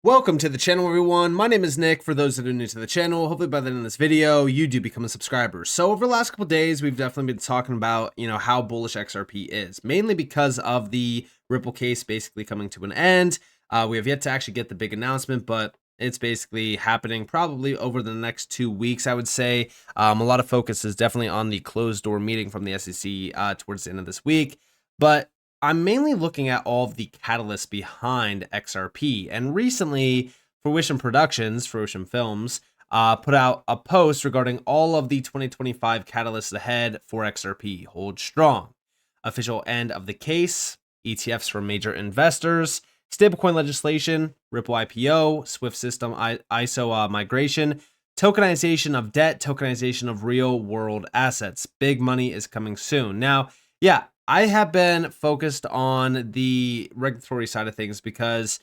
Welcome to the channel, everyone. My name is Nick. For those that are new to the channel, hopefully by the end of this video, you do become a subscriber. So over the last couple days, we've definitely been talking about, how bullish XRP is, mainly because of the Ripple case basically coming to an end. We have yet to actually get the big announcement, but it's basically happening probably over the next 2 weeks, I would say. A lot of focus is definitely on the closed door meeting from the SEC towards the end of this week. But I'm mainly looking at all of the catalysts behind XRP. And recently, Fruition Films, put out a post regarding all of the 2025 catalysts ahead for XRP. Hold strong. Official end of the case, ETFs for major investors, stablecoin legislation, Ripple IPO, Swift system ISO migration, tokenization of debt, tokenization of real world assets. Big money is coming soon. Now, yeah, I have been focused on the regulatory side of things because,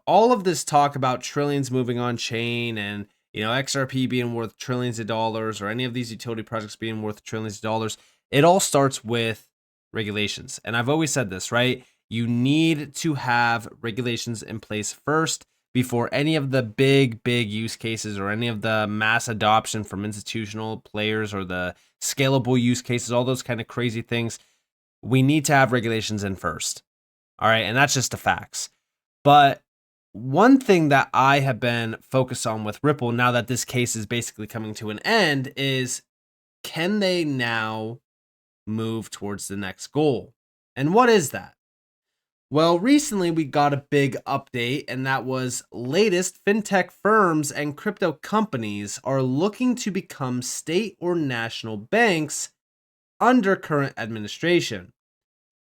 all of this talk about trillions moving on chain and, XRP being worth trillions of dollars or any of these utility projects being worth trillions of dollars, it all starts with regulations. And I've always said this, right? You need to have regulations in place first before any of the big use cases or any of the mass adoption from institutional players or the scalable use cases, all those kind of crazy things. We need to have regulations in first. All right. And that's just the facts. But one thing that I have been focused on with Ripple now that this case is basically coming to an end is, can they now move towards the next goal? And what is that? Well, recently we got a big update, and that was latest fintech firms and crypto companies are looking to become state or national banks under current administration.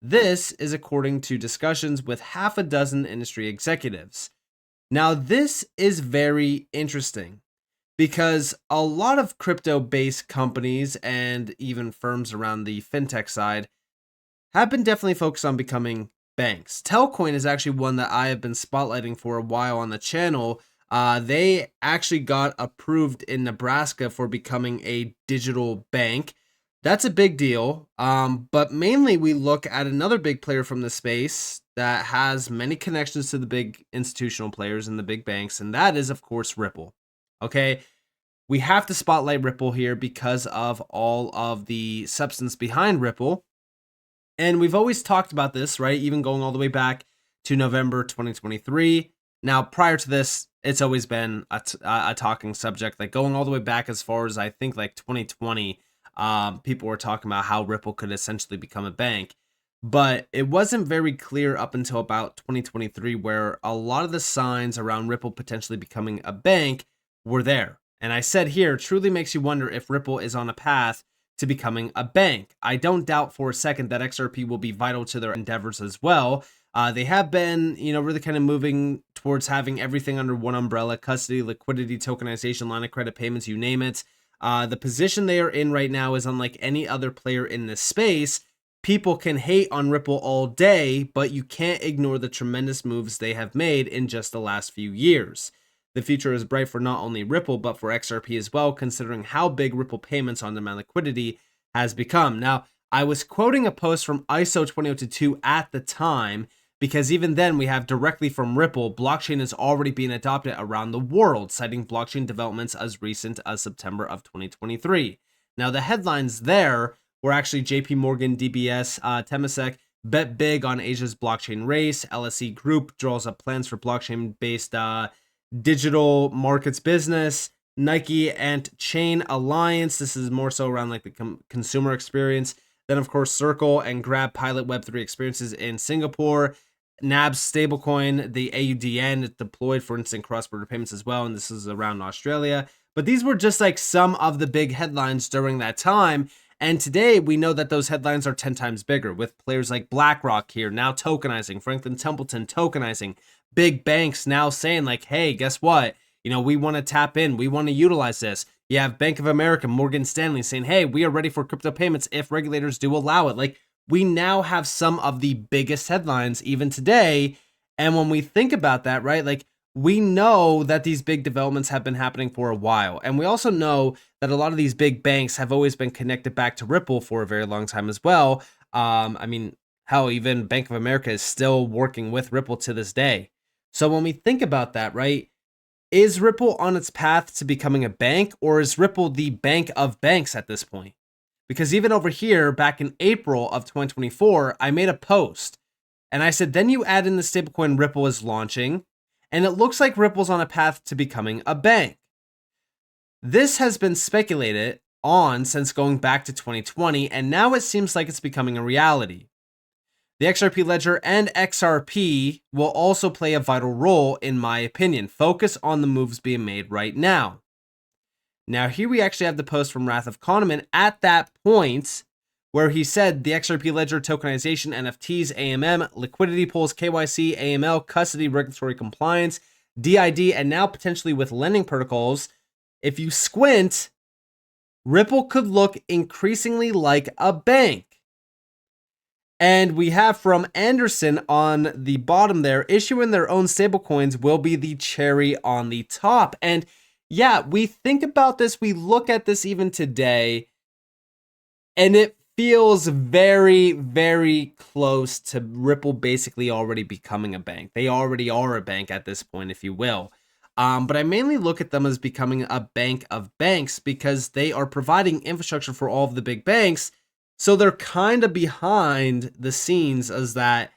This is according to discussions with half a dozen industry executives. Now, this is very interesting because a lot of crypto-based companies and even firms around the fintech side have been definitely focused on becoming banks. Altcoin is actually one that I have been spotlighting for a while on the channel. They actually got approved in Nebraska for becoming a digital bank. That's a big deal, but mainly we look at another big player from the space that has many connections to the big institutional players and the big banks, and that is, of course, Ripple. Okay, we have to spotlight Ripple here because of all of the substance behind Ripple, and we've always talked about this, right? Even going all the way back to November 2023. Now, prior to this, it's always been a talking subject, like going all the way back as far as I think like 2020. People were talking about how Ripple could essentially become a bank, but it wasn't very clear up until about 2023 where a lot of the signs around Ripple potentially becoming a bank were there. And I said here, truly makes you wonder if Ripple is on a path to becoming a bank. I don't doubt for a second that XRP will be vital to their endeavors as well. They have been, really kind of moving towards having everything under one umbrella: custody, liquidity, tokenization, line of credit, payments, you name it. The position they are in right now is unlike any other player in this space. People can hate on Ripple all day, but you can't ignore the tremendous moves they have made in just the last few years. The future is bright for not only Ripple, but for XRP as well, considering how big Ripple payments on demand liquidity has become. Now, I was quoting a post from ISO 2002 at the time, because even then we have directly from Ripple, blockchain is already being adopted around the world, citing blockchain developments as recent as September of 2023. Now, the headlines there were actually JP Morgan, DBS, Temasek bet big on Asia's blockchain race. LSE Group draws up plans for blockchain-based digital markets business. Nike and Chain Alliance. This is more so around like the consumer experience. Then, of course, Circle and Grab pilot Web3 experiences in Singapore. NAB's stablecoin, the AUDN, deployed for instant cross-border payments as well, and this is around Australia. But these were just like some of the big headlines during that time, and today we know that those headlines are 10 times bigger, with players like BlackRock here now tokenizing, Franklin Templeton tokenizing, big banks now saying like, hey, guess what? We want to tap in, we want to utilize this. You have Bank of America, Morgan Stanley saying, hey, we are ready for crypto payments if regulators do allow it. Like, we now have some of the biggest headlines even today. And when we think about that, right, like we know that these big developments have been happening for a while. And we also know that a lot of these big banks have always been connected back to Ripple for a very long time as well. Hell, even Bank of America is still working with Ripple to this day. So when we think about that, right, is Ripple on its path to becoming a bank, or is Ripple the bank of banks at this point? Because even over here, back in April of 2024, I made a post and I said, then you add in the stablecoin Ripple is launching, and it looks like Ripple's on a path to becoming a bank. This has been speculated on since going back to 2020, and now it seems like it's becoming a reality. The XRP ledger and XRP will also play a vital role, in my opinion. Focus on the moves being made right now. Now, here we actually have the post from Wrath of Kahneman at that point where he said the XRP ledger tokenization, NFTs, AMM, liquidity pools, KYC, AML, custody, regulatory compliance, DID, and now potentially with lending protocols. If you squint, Ripple could look increasingly like a bank. And we have from Anderson on the bottom there, issuing their own stablecoins will be the cherry on the top. And yeah, we think about this, we look at this even today, and it feels very, very close to Ripple basically already becoming a bank. They already are a bank at this point, if you will. But I mainly look at them as becoming a bank of banks because they are providing infrastructure for all of the big banks. So they're kind of behind the scenes as that,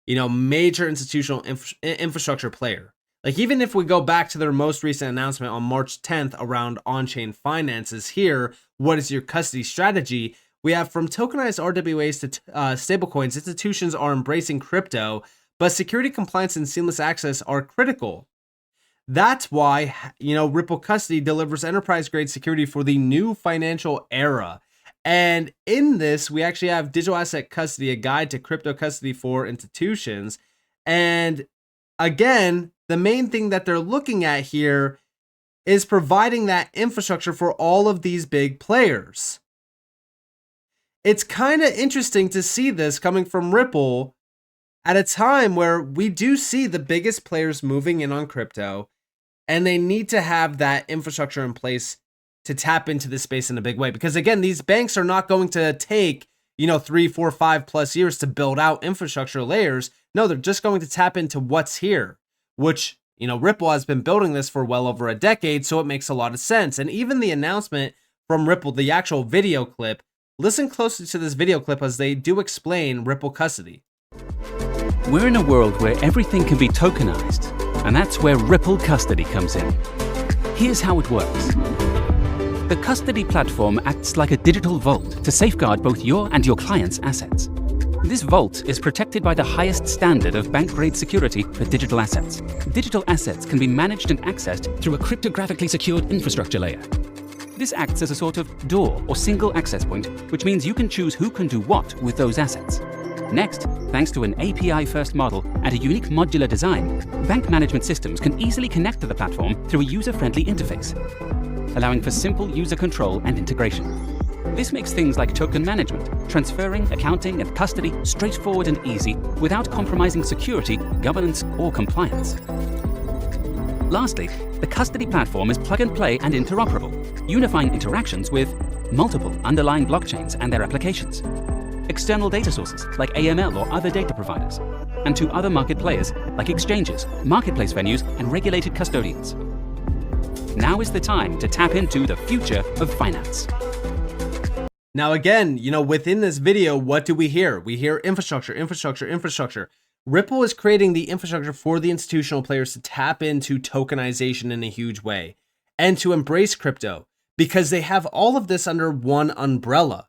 major institutional infrastructure player. Like, even if we go back to their most recent announcement on March 10th around on-chain finances here, what is your custody strategy? We have from tokenized RWAs to stablecoins, institutions are embracing crypto, but security, compliance, and seamless access are critical. That's why, Ripple Custody delivers enterprise-grade security for the new financial era. And in this, we actually have Digital Asset Custody, a guide to crypto custody for institutions. And again, the main thing that they're looking at here is providing that infrastructure for all of these big players. It's kind of interesting to see this coming from Ripple at a time where we do see the biggest players moving in on crypto, and they need to have that infrastructure in place to tap into this space in a big way. Because again, these banks are not going to take, 3, 4, 5+ years to build out infrastructure layers. No, they're just going to tap into what's here, which, Ripple has been building this for well over a decade, so it makes a lot of sense. And even the announcement from Ripple, the actual video clip, listen closely to this video clip as they do explain Ripple Custody. We're in a world where everything can be tokenized, and that's where Ripple Custody comes in. Here's how it works. The custody platform acts like a digital vault to safeguard both your and your client's assets. This vault is protected by the highest standard of bank-grade security for digital assets. Digital assets can be managed and accessed through a cryptographically secured infrastructure layer. This acts as a sort of door or single access point, which means you can choose who can do what with those assets. Next, thanks to an API-first model and a unique modular design, bank management systems can easily connect to the platform through a user-friendly interface, allowing for simple user control and integration. This makes things like token management, transferring, accounting, and custody straightforward and easy without compromising security, governance, or compliance. Lastly, the custody platform is plug-and-play and interoperable, unifying interactions with multiple underlying blockchains and their applications, external data sources like AML or other data providers, and to other market players like exchanges, marketplace venues, and regulated custodians. Now is the time to tap into the future of finance. Now again, within this video, what do we hear? We hear infrastructure, infrastructure, infrastructure. Ripple is creating the infrastructure for the institutional players to tap into tokenization in a huge way and to embrace crypto because they have all of this under one umbrella.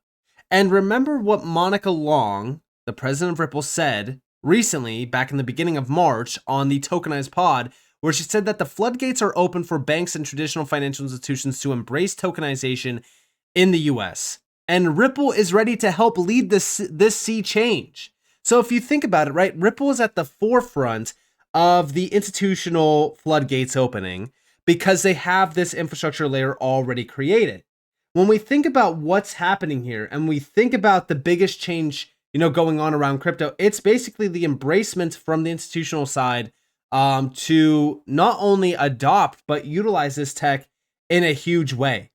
And remember what Monica Long, the president of Ripple, said recently back in the beginning of March on the Tokenized Pod, where she said that the floodgates are open for banks and traditional financial institutions to embrace tokenization in the US. And Ripple is ready to help lead this sea change. So if you think about it, right, Ripple is at the forefront of the institutional floodgates opening because they have this infrastructure layer already created. When we think about what's happening here and we think about the biggest change, going on around crypto, it's basically the embracement from the institutional side to not only adopt, but utilize this tech in a huge way.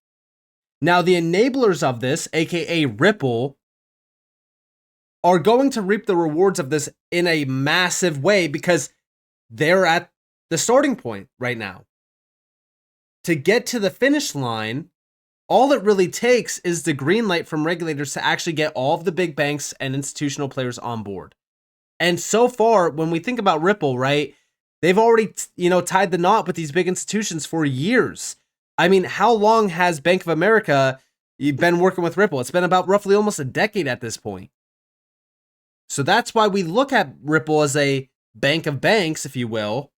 Now, the enablers of this, aka Ripple, are going to reap the rewards of this in a massive way because they're at the starting point right now. To get to the finish line, all it really takes is the green light from regulators to actually get all of the big banks and institutional players on board. And so far, when we think about Ripple, right, they've already, tied the knot with these big institutions for years. I mean, how long has Bank of America been working with Ripple? It's been about roughly almost a decade at this point. So that's why we look at Ripple as a bank of banks, if you will,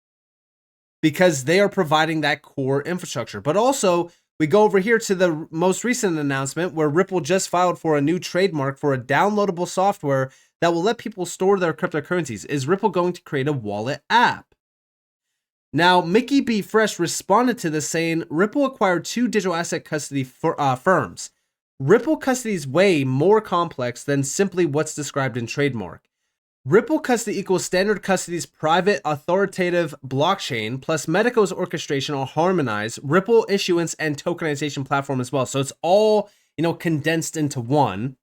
because they are providing that core infrastructure. But also, we go over here to the most recent announcement where Ripple just filed for a new trademark for a downloadable software that will let people store their cryptocurrencies. Is Ripple going to create a wallet app? Now, Mickey B. Fresh responded to this saying, Ripple acquired 2 digital asset custody firms. Ripple custody is way more complex than simply what's described in trademark. Ripple custody equals Standard Custody's private authoritative blockchain plus Medico's orchestration or harmonized Ripple issuance and tokenization platform as well. So it's all, condensed into one.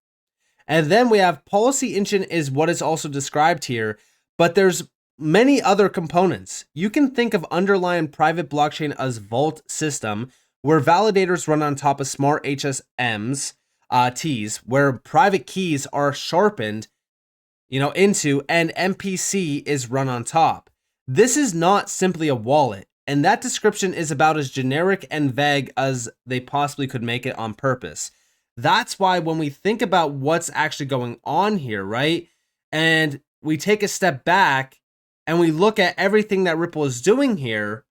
And then we have policy engine is what is also described here, but there's many other components. You can think of underlying private blockchain as vault system, where validators run on top of smart HSMs, Ts, where private keys are sharpened, into, and MPC is run on top. This is not simply a wallet, and that description is about as generic and vague as they possibly could make it on purpose. That's why when we think about what's actually going on here, right, and we take a step back and we look at everything that Ripple is doing here,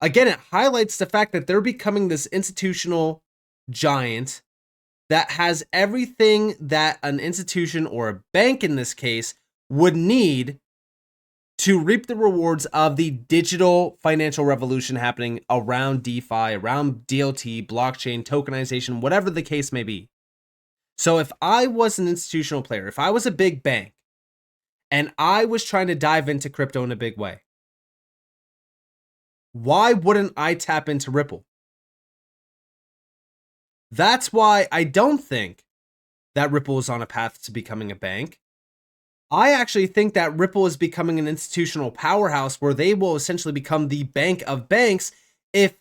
again, it highlights the fact that they're becoming this institutional giant that has everything that an institution or a bank in this case would need to reap the rewards of the digital financial revolution happening around DeFi, around DLT, blockchain, tokenization, whatever the case may be. So if I was an institutional player, if I was a big bank, and I was trying to dive into crypto in a big way, why wouldn't I tap into Ripple? That's why I don't think that Ripple is on a path to becoming a bank. I actually think that Ripple is becoming an institutional powerhouse where they will essentially become the bank of banks if,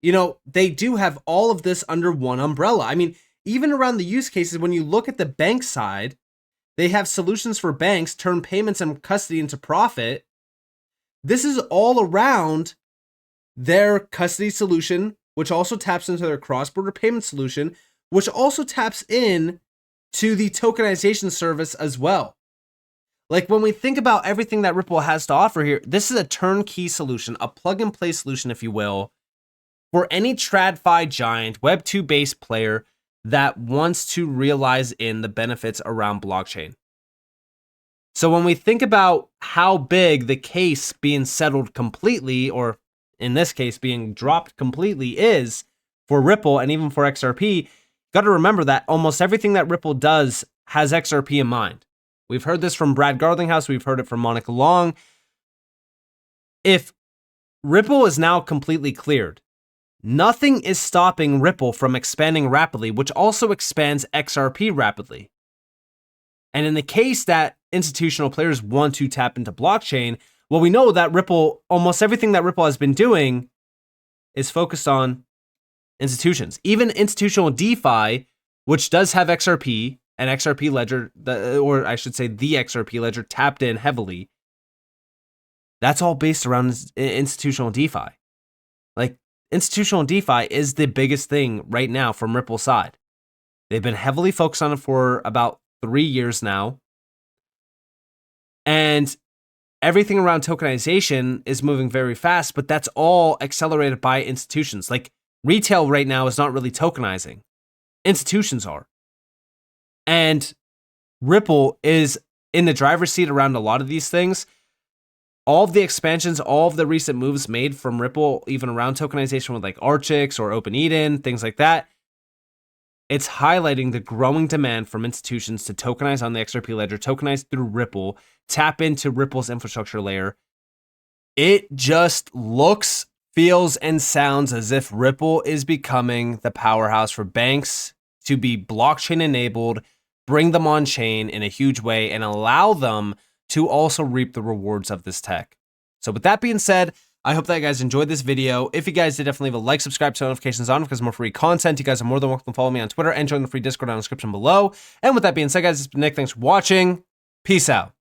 they do have all of this under one umbrella. I mean, even around the use cases, when you look at the bank side, they have solutions for banks, turn payments and custody into profit. This is all around their custody solution, which also taps into their cross-border payment solution, which also taps in to the tokenization service as well. Like when we think about everything that Ripple has to offer here, this is a turnkey solution, a plug-and-play solution, if you will, for any TradFi giant, Web2-based player that wants to realize in the benefits around blockchain. So when we think about how big the case being settled completely, or in this case being dropped completely, is for Ripple and even for XRP, got to remember that almost everything that Ripple does has XRP in mind. We've heard this from Brad Garlinghouse. We've heard it from Monica Long. If Ripple is now completely cleared, nothing is stopping Ripple from expanding rapidly, which also expands XRP rapidly. And in the case that institutional players want to tap into blockchain, well, we know that Ripple, almost everything that Ripple has been doing is focused on institutions. Even institutional DeFi, which does have XRP and XRP Ledger, or I should say the XRP Ledger tapped in heavily, that's all based around institutional DeFi. Like, institutional DeFi is the biggest thing right now from Ripple's side. They've been heavily focused on it for about 3 years now. And everything around tokenization is moving very fast, but that's all accelerated by institutions. Like, retail right now is not really tokenizing. Institutions are. And Ripple is in the driver's seat around a lot of these things. All of the expansions, all of the recent moves made from Ripple, even around tokenization with like Archix or Open Eden, things like that, it's highlighting the growing demand from institutions to tokenize on the XRP ledger, tokenize through Ripple, tap into Ripple's infrastructure layer. It just looks, feels, and sounds as if Ripple is becoming the powerhouse for banks to be blockchain enabled, bring them on chain in a huge way, and allow them to also reap the rewards of this tech. So with that being said, I hope that you guys enjoyed this video. If you guys did, definitely leave a like, subscribe, turn notifications on because more free content. You guys are more than welcome to follow me on Twitter and join the free Discord down in the description below. And with that being said, guys, it's been Nick. Thanks for watching. Peace out.